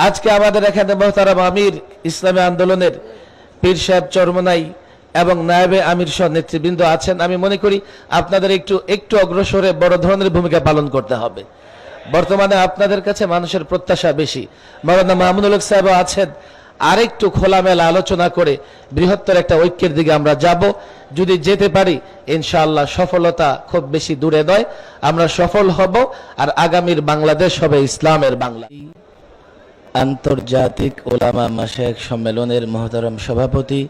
আজকে আমাদের এখানে মোহতারাম আমির ইসলামী আন্দোলনের পীর সাহেব চরমনাই এবং নায়েবে আমির সহ নেতৃবৃন্দ আছেন। আমি মনে করি আপনাদের একটু অগ্রসরে বড় ধরনের ভূমিকা পালন করতে হবে। বর্তমানে আপনাদের কাছে মানুষের প্রত্যাশা বেশি। মাওলানা মামুনুল হক সাহেব আছেন, আরেকটু খোলামেলা আলোচনা করে বৃহত্তর একটা ঐক্যের দিকে আমরা যাব। যদি যেতে পারি ইনশাআল্লাহ সফলতা খুব বেশি দূরে নয়, আমরা সফল হব আর আগামীর বাংলাদেশ হবে ইসলামের বাংলা। আন্তর্জাতিক ওলামা মাশায়েখ সম্মেলনের মহতারাম সভাপতি,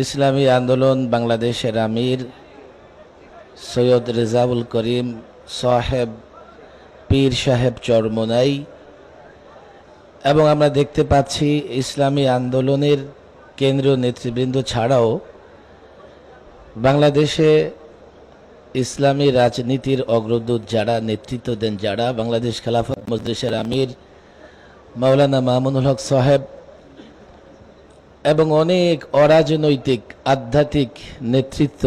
ইসলামী আন্দোলন বাংলাদেশের আমির সৈয়দ রেজাউল করিম সাহেব পীর সাহেব চরমনাই, এবং আমরা দেখতে পাচ্ছি ইসলামী আন্দোলনের কেন্দ্রীয় নেতৃবৃন্দ ছাড়াও বাংলাদেশে ইসলামী রাজনীতির অগ্রদূত যারা, নেতৃত্ব দেন যারা, বাংলাদেশ খেলাফত মজলিসের আমির মাওলানা মামুনুল হক সাহেব এবং অনেক অরাজনৈতিক আধ্যাত্মিক নেতৃত্ব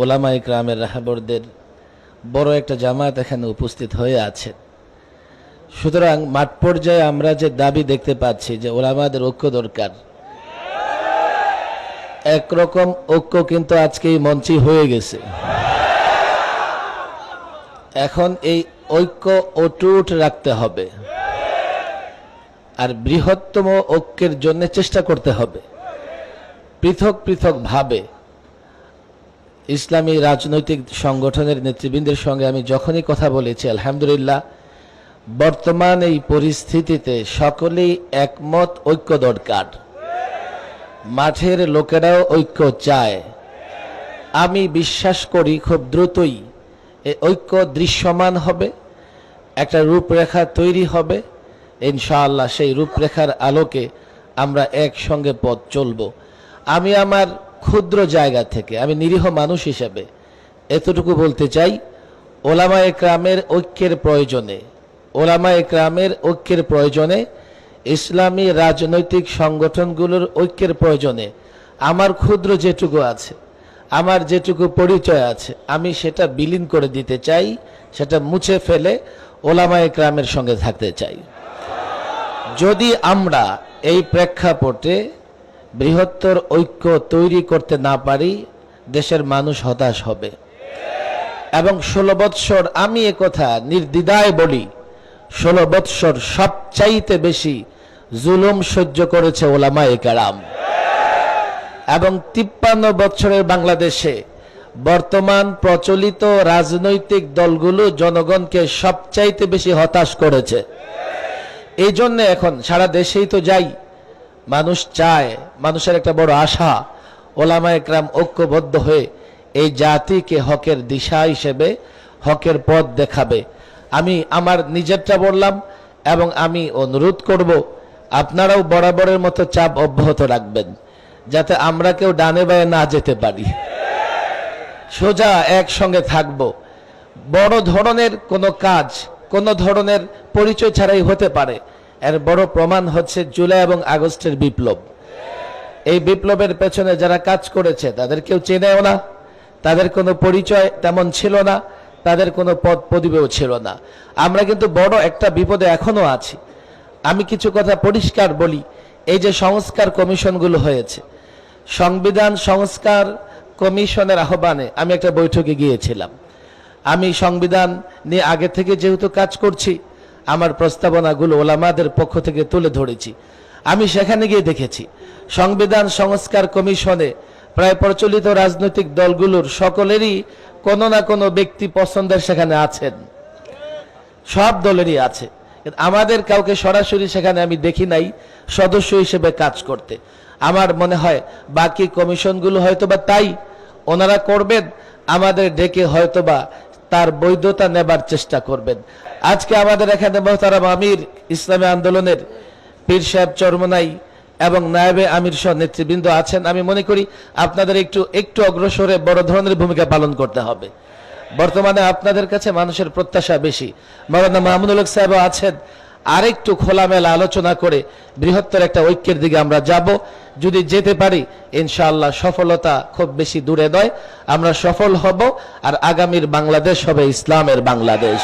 ওলামা ইকরামের রাহাবরদের বড় একটা জামাত এখানে উপস্থিত হয়ে আছে। সুতরাং মাঠ পর্যায়ে আমরা যে দাবি দেখতে পাচ্ছি যে ওলামাদের ঐক্য দরকার, একরকম ঐক্য কিন্তু আজকে এই মঞ্চে হয়ে গেছে। এখন এই ঐক্য অটুট রাখতে হবে আর বৃহত্তম ঐক্যের জন্য চেষ্টা করতে হবে। পৃথক পৃথক ভাবে ইসলামী রাজনৈতিক সংগঠনের নেতৃবৃন্দের সঙ্গে আমি যখনই কথা বলেছি, আলহামদুলিল্লাহ বর্তমান এই পরিস্থিতিতে সকলেই একমত, ঐক্য দরকার। মাঠের লোকেরাও ঐক্য চায়। আমি বিশ্বাস করি খুব দ্রুতই এই ঐক্য দৃশ্যমান হবে, একটা রূপরেখা তৈরি হবে। ইনশাআল্লাহ সেই রূপরেখার আলোকে আমরা একসঙ্গে পথ চলব। আমি আমার ক্ষুদ্র জায়গা থেকে, আমি নিরীহ মানুষ হিসেবে এতটুকু বলতে চাই, ওলামা একরামের ঐক্যের প্রয়োজনে, ওলামা একরামের ঐক্যের প্রয়োজনে, ইসলামী রাজনৈতিক সংগঠনগুলোর ঐক্যের প্রয়োজনে আমার ক্ষুদ্র যেটুকু আছে, আমার যেটুকু পরিচয় আছে, আমি সেটা বিলীন করে দিতে চাই, সেটা মুছে ফেলে ওলামা একরামের সঙ্গে থাকতে চাই। যদি আমরা এই প্রেক্ষাপটে বৃহত্তর ঐক্য তৈরি করতে না পারি, দেশের মানুষ হতাশ হবে। এবং 16 বৎসর, আমি একথা নির্দ্বিধায় বলি, 16 বৎসর সবচাইতে বেশি জুলুম সহ্য করেছে ওলামায়ে কেরাম। এবং 53 বছরের বাংলাদেশে বর্তমান প্রচলিত রাজনৈতিক দলগুলো জনগণকে সবচাইতে বেশি হতাশ করেছে। এই জন্য এখন সারা দেশেই তো যাই, মানুষ চায়, মানুষের একটা বড় আশা ওলামায়ে কেরাম ঐক্যবদ্ধ হয়ে এই জাতিকে হকের দিশা হিসেবে হকের পথ দেখাবে। আমি আমার নিজেরটা বললাম এবং আমি অনুরোধ করব আপনারাও বরাবরের মতো চাপ অব্যাহত রাখবেন, যাতে আমরা কেউ ডানে বায়ে না যেতে পারি, সোজা একসঙ্গে থাকব। বড় ধরনের কোনো কাজ কোনো ধরনের পরিচয় ছাড়াই হতে পারে। এর বড় প্রমাণ হচ্ছে জুলাই এবং আগস্টের বিপ্লব। এই বিপ্লবের পেছনে যারা কাজ করেছে তাদের কেউ চেনেও না, তাদের কোনো পরিচয় তেমন ছিল না, তাদের কোনো পদ পদবিও ছিল না। আমরা কিন্তু বড় একটা বিপদে এখনো আছি। আমি কিছু কথা পরিষ্কার বলি, এই যে সংস্কার কমিশনগুলো হয়েছে, সংবিধান সংস্কার কমিশনের আহ্বানে আমি একটা বৈঠকে গিয়েছিলাম। আমি সংবিধান নিয়ে আগে থেকে যেহেতু কাজ করছি, আমার প্রস্তাবনাগুলো ওলামাদের পক্ষ থেকে তুলে ধরেছি। আমি সেখানে গিয়ে দেখেছি সংবিধান সংস্কার কমিশনে প্রায় প্রচলিত রাজনৈতিক দলগুলোর সকলেরই কোনো না কোনো ব্যক্তি পছন্দের সেখানে আছেন, সব দলেরই আছে। আমাদের কাউকে সরাসরি সেখানে আমি দেখি নাই সদস্য হিসেবে কাজ করতে। আমার মনে হয় বাকি কমিশনগুলো হয়তোবা তাই, ওনারা করবেন, আমাদের ডেকে হয়তোবা তার বৈধতা নেবার চেষ্টা করবেন। আজকে আমাদের এখানে মোহতারাম আমির ইসলামী আন্দোলনের পীর সাহেব চরমনাই এবং নায়েবে আমির সহ নেতৃবৃন্দ আছেন। আমি মনে করি আপনাদের একটু অগ্রসরে বড় ধরনের ভূমিকা পালন করতে হবে। বর্তমানে আপনাদের কাছে মানুষের প্রত্যাশা বেশি। মাওলানা মামুনুল হক সাহেব আছেন, আরেকটু খোলামেলা আলোচনা করে বৃহত্তর একটা ঐক্যের দিকে আমরা যাব। যদি যেতে পারি ইনশাআল্লাহ সফলতা খুব বেশি দূরে নয়, আমরা সফল হব আর আগামীর বাংলাদেশ হবে ইসলামের বাংলাদেশ।